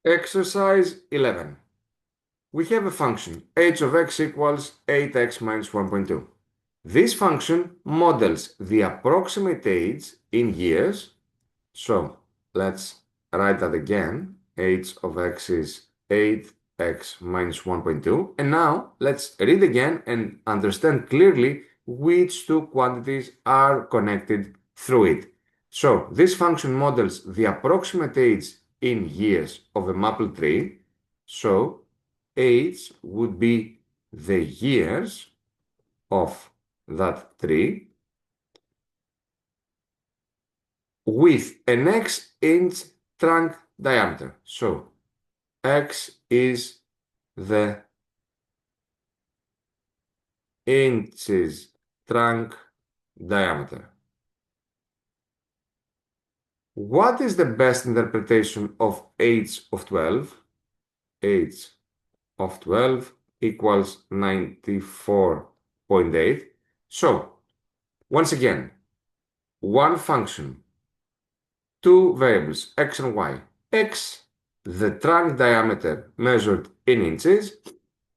Exercise 11. We have a function h of x equals 8x minus 1.2. This function models the approximate age in years. So let's write that again. H of x is 8x minus 1.2. And now let's read again and understand clearly which two quantities are connected through it. So this function models the approximate age in years of a maple tree. So age would be the years of that tree with an x-inch trunk diameter. So x is the inches trunk diameter. What is the best interpretation of h of 12? H of 12 equals 94.8. So, once again, one function, two variables, x and y. X, the trunk diameter measured in inches,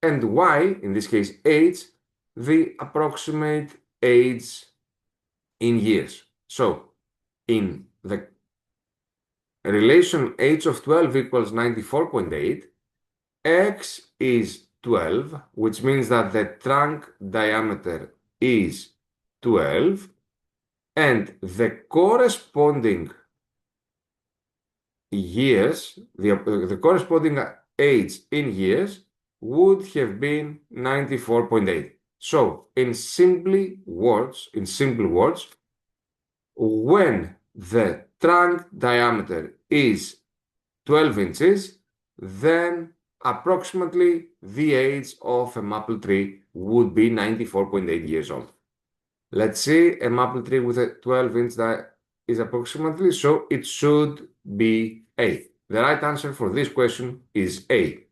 and y, in this case h, the approximate age in years. So, in the relation h of 12 equals 94.8, x is 12, which means that the trunk diameter is 12, and the corresponding years, the corresponding age in years would have been 94.8. So, in simple words, when the trunk diameter is 12 inches, then approximately the age of a maple tree would be 94.8 years old. Let's see, a maple tree with a 12-inch diameter is approximately, so it should be A. The right answer for this question is A.